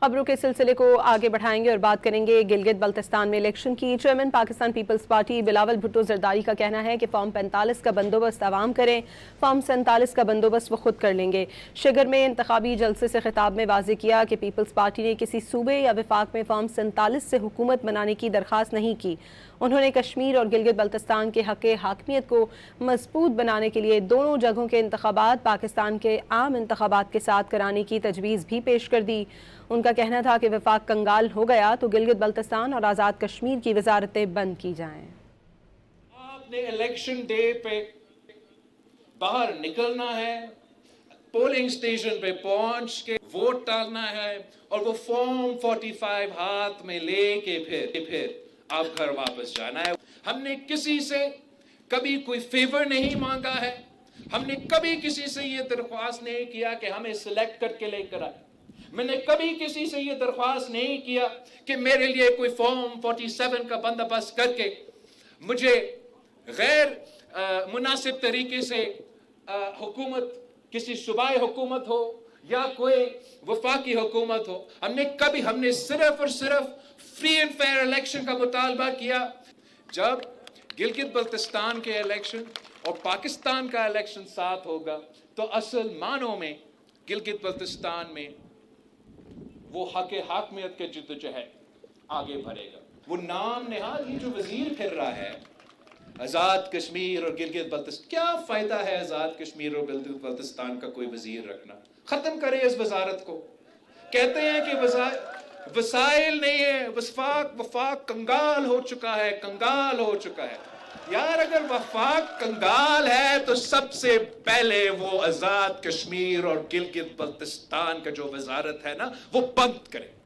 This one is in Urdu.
خبروں کے سلسلے کو آگے بڑھائیں گے اور بات کریں گے گلگت بلتستان میں الیکشن کی۔ چیئرمین پاکستان پیپلز پارٹی بلاول بھٹو زرداری کا کہنا ہے کہ فارم 45 کا بندوبست عوام کریں، فارم 47 کا بندوبست وہ خود کر لیں گے۔ شگر میں انتخابی جلسے سے خطاب میں واضح کیا کہ پیپلز پارٹی نے کسی صوبے یا وفاق میں فارم 47 سے حکومت بنانے کی درخواست نہیں کی۔ انہوں نے کشمیر اور گلگت بلتستان کے حق حاکمیت کو مضبوط بنانے کے لیے دونوں جگہوں کے انتخابات پاکستان کے عام انتخابات کے ساتھ کرانے کی تجویز بھی پیش کر دی۔ ان کا کہنا تھا کہ وفاق کنگال ہو گیا تو گلگت بلتستان اور آزاد کشمیر کی وزارتیں بند کی جائیں۔ آپ نے الیکشن ڈے پہ باہر نکلنا ہے، پولنگ سٹیشن پہ پہنچ کے ووٹ ڈالنا ہے اور وہ فارم 45 ہاتھ میں لے کے پھر آپ گھر واپس جانا ہے۔ ہم نے کسی سے کبھی کوئی فیور نہیں مانگا ہے، ہم نے کبھی کسی سے یہ درخواست نہیں کیا کہ ہمیں سلیکٹ کر کے لے کر آئے۔ میں نے کبھی کسی سے یہ درخواست نہیں کیا کہ میرے لیے کوئی فارم 47 کا بندوبست کر کے مجھے غیر مناسب طریقے سے حکومت، کسی صوبائی حکومت ہو یا کوئی وفاقی حکومت ہو، ہم نے صرف اور صرف فری اینڈ فیئر الیکشن کا مطالبہ کیا۔ جب گلگت بلتستان کے الیکشن اور پاکستان کا الیکشن ساتھ ہوگا تو اصل معنوں میں گلگت بلتستان میں وہ حق حاکمیت کے جدوجہد آگے بڑھے گا۔ وہ نام نہاد یہ جو وزیر پھر رہا ہے آزاد کشمیر اور گلگت بلتستان، کیا فائدہ ہے آزاد کشمیر اور گلگت بلتستان کا کوئی وزیر رکھنا؟ ختم کرے اس وزارت کو۔ کہتے ہیں کہ وسائل نہیں ہے، وفاق کنگال ہو چکا ہے۔ یار اگر وفاق کنگال ہے تو سب سے پہلے وہ آزاد کشمیر اور گلگت بلتستان کا جو وزارت ہے نا وہ بند کرے۔